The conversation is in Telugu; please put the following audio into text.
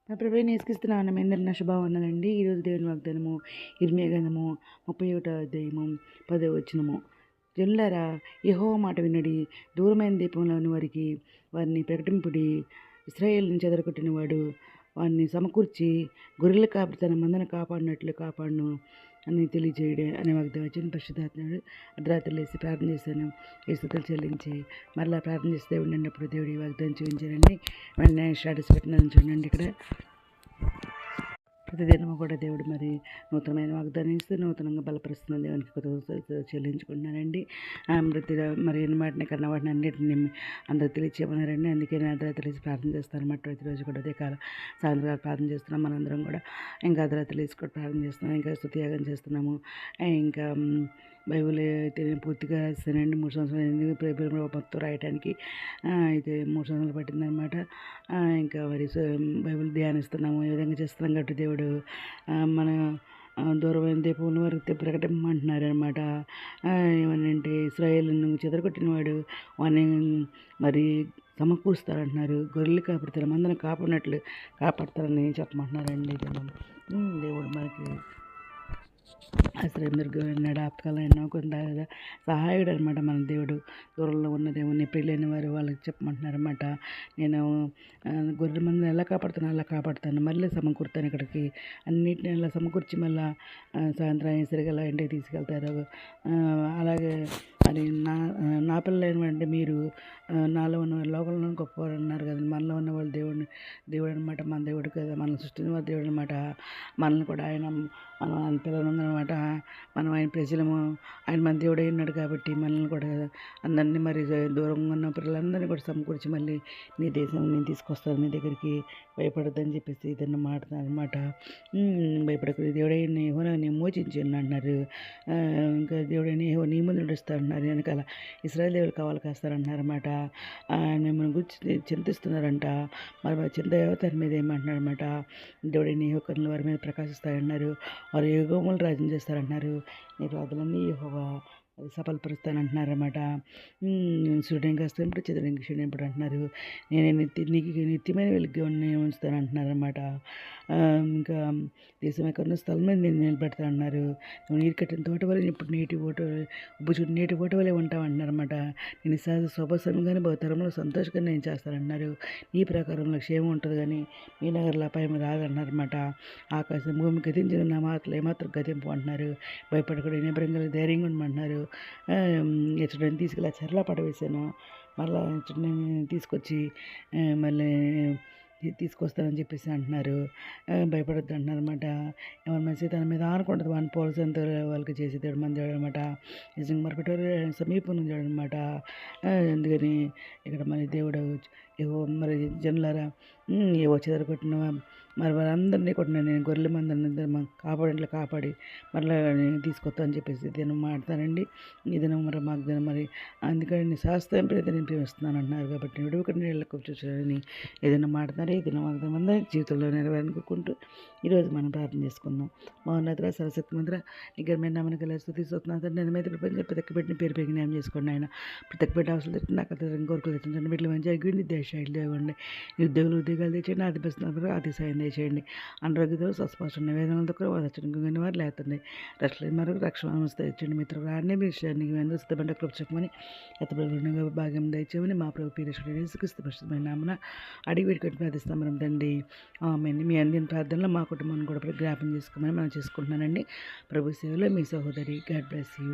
నా ప్రభువైన యేసుక్రీస్తు మీ అందరికీ నా శుభవందనాలండి. ఈరోజు దేవుని వాగ్దానము ఇర్మీయా గ్రంథము 31వ అధ్యాయము 10వ వచనము. జనులారా, యెహోవా మాట వినుడి, దూరమైన దీపంలోని వారికి వారిని ప్రకటింపుడి. ఇశ్రాయేలును చెదరగొట్టిన వాడు వారిని సమకూర్చి గొర్రెల కాపరి తన మందను కాపాడినట్లు కాపాడును అని తెలియజేయడే అనే వాగ్దానం వచ్చిన పరిశుద్ధాత్ముడు అర్ధరాత్రి లేసి ప్రార్థన చేశాను. యేసుతులు చెల్లించి మరలా ప్రార్థన చేస్తే దేవుడు అన్నప్పుడు దేవుడు ఈ వాగ్దానం చూపించారండి. వెంటనే స్టాటస్ పెట్టినాను చూడండి. ఇక్కడ ప్రతిదినము కూడా దేవుడు మరి నూతనమైన వాగ్దానం ఇస్తూ నూతనంగా బలపరుస్తున్న దేవునికి కృతజ్ఞతలు చెల్లించుకుంటున్నానండి. మరి ఎన్ని మాటని కన్నా వాటిని అన్నింటినీ అందరూ తెలియచేయమన్నారండి. అందుకే నేను అర్ధరాత్రి తెలిసి ప్రార్థన చేస్తాను అన్నమాట. ప్రతిరోజు కూడా అదే కాలం సాయంత్రం ప్రార్థన చేస్తున్నాం. మనందరం కూడా ఇంకా అర్ధరాత్రి తెలిసి కూడా ప్రార్థన చేస్తున్నాం. ఇంకా స్తుతియాగం చేస్తున్నాము. ఇంకా బైబిల్ అయితే నేను పూర్తిగా రాస్తానండి. 3 సంవత్సరాలు అయింది బైబిల్ మొత్తం రాయడానికి. అయితే 3 సంవత్సరాలు పట్టిందనమాట. ఇంకా మరి బైబిల్ ధ్యానిస్తున్నాము. ఈ విధంగా చేస్తున్నాం కాబట్టి దేవుడు మన దూరమైన దీపంలో వరకు ప్రకటించమంటున్నారు అనమాట. ఏమనంటే ఇశ్రాయేలును చెదరగొట్టిన వాడు వాడిని మరి సమకూరుస్తారంటున్నారు. గొర్రెలు కాపాడు తన మందను కాపాడినట్లు కాపాడతారని చెప్పమంటున్నారండి. దేవుడు మనకి ఆశ్రయం ఆపకాలైనా కొంత సహాయుడు అనమాట. మన దేవుడు దూరంలో ఉన్న దేవుని పెళ్ళైన వారు వాళ్ళకి చెప్పమంటున్నారన్నమాట. నేను గొర్రెల మందిని ఎలా కాపాడుతాను అలా కాపాడుతాను, మళ్ళీ సమకూరుతాను ఇక్కడికి, అన్నింటిని అలా సమకూర్చి మళ్ళీ సాయంత్రం అయ్యేసరికి అలా ఇంటికి తీసుకెళ్తారు. అలాగే మరి నా పిల్లలైనటువంటి మీరు నాలో ఉన్న లోకంలో గొప్పవారు అన్నారు కదా, మనలో ఉన్న వాళ్ళు దేవుడు అనమాట. మన దేవుడు కదా, మనల్ని సృష్టించిన వారు దేవుడు అనమాట. మనల్ని కూడా మనం ఆయన పిల్లలు ఉందనమాట. మనం ఆయన ప్రజలము, ఆయన మన దేవుడు ఉన్నాడు కాబట్టి మనల్ని కూడా అందరినీ మరి దూరంగా ఉన్న పిల్లలందరినీ కూడా సమకూర్చి మళ్ళీ నీ దేశం నేను తీసుకొస్తాను నీ దగ్గరికి, భయపడద్దని చెప్పేసి ఇదన్న మాట అనమాట. భయపడకూడదు, దేవుడైన యెహోవా నీ మోచించి అంటున్నారు. ఇంకా దేవుడైన యెహోవా నీ ముందు నడుస్తా అంటున్నారు. వెనకాల ఇశ్రాయేలు దేవుడు కావాలి కాస్తారన్నారన్నమాట. మిమ్మల్ని గురించి చింతిస్తున్నారంట. మరి చింత తన మీద ఏమంటున్నారన్నమాట. దేవుడైన యెహోవా వారి మీద ప్రకాశిస్తాయన్నారు. వారు యుగములు రాజ్యం చేస్తారంటున్నారు. నీ ప్రార్థనలన్నీ యెహోవా అది సఫలపరుస్తానంటున్నారన్నమాట. సూర్యుని కాస్తున్నప్పుడు చంద్రునికి క్షీణింపుడు అంటున్నారు. నేను నీకు నిత్యమైన వెలుగుగా నేను ఉంచుతాను అంటున్నారన్నమాట. ఇంకా దేశం ఎక్కడ స్థలం మీద నేను నిలబెడతానన్నారు. నువ్వు నీరు కట్టిన తోట వల్ల ఇప్పుడు నీటి ఓట వల్లే ఉంటావు అంటున్నారన్నమాట. నేను సహజ శుభసంగానే తరంలో సంతోషంగా నేను చేస్తానంటున్నారు. నీ ప్రకారంలో క్షేమం ఉంటుంది కానీ మీ నగరంలో అపాయం రాదన్నారన్నమాట. ఆకాశం భూమి గతించిన నా మాటలు ఏమాత్రం గతింపు అంటున్నారు. భయపడకుండా నిబ్రంగా ధైర్యంగా ఉండమంటున్నారు. ఎచ్చడని తీసుకెళ్ళి చెరలా పడవేశాను. మళ్ళీ ఎచ్చడిని తీసుకొచ్చి మళ్ళీ తీసుకొస్తానని చెప్పేసి అంటున్నారు. భయపడద్దు అంటున్నారు అనమాట. ఎవరి మనిషి తన మీద ఆనుకుంటుంది వాడిని పోలసంత వాళ్ళకి చేసేదాడు మన దేవుడు అనమాట. నిజంగా మరపెట్టారు సమీపం దేవుడు అనమాట. అందుకని ఇక్కడ మరి దేవుడు మరి జనులారా, ఏవో చెదరగొట్టిన మరి వారందరినీ కొట్టిన నేను గొర్రెల మందరిని కాపాడి మరలా తీసుకొస్తా అని చెప్పేసి దినం మాడతానండి. ఈ దినం మరి మాకు దినం మరి అందుకని శాస్త్రం ప్రతి నేను ప్రేమిస్తున్నాను అంటున్నారు. కాబట్టి విడువకుండా నీళ్ళకు చూసారని ఏదైనా మాడతారు. ఈ దినం మాకు అందరి జీవితంలో నెరవేరనుకుంటూ ఈరోజు మనం ప్రార్థన చేసుకుందాం. మౌన్నతర సరస్వతి మంత్ర నిగరమైన నామని కలిసి స్థుతిస్తున్నాను. నేను మీద ప్రపంచం ప్రతి పెట్టిన పేరు పెరిగి న్యాయం చేసుకోండి. ఆయన ప్రతి పెట్టి అవసరం తెచ్చి నాకు కోరికలు తెచ్చించండి. వీటిలో మంచి అగ్గిడి దేశాలు ఇవ్వండి. ఉద్యోగాలు తెచ్చండి. ఆది బస్తున్నారు అతి సాయం చేయండి. అనారోగ్యంతో స్వస్పష్టం నివేదనలతో కూడా వచ్చండి వారు లేతండి. రక్షణ మరొక రక్షణ తెచ్చండి. మిత్రులు రాండి మీ విషయానికి అందరూ సిద్ధపడ్డ కృపచకమని ఎత్తబడిగా భాగ్యం దయచేయమని మా ప్రభు పీరేశ్వరుడు నామన అడిగి పెట్టుకొని ప్రార్థిస్తాం మనం తండ్రి. మీ అందిన ప్రార్థనలో మా కుటుంబాన్ని కూడా జ్ఞాపం చేసుకోమని మనం చేసుకుంటున్నానండి. ప్రభు సేవలో మీ సహోదరి. God bless you.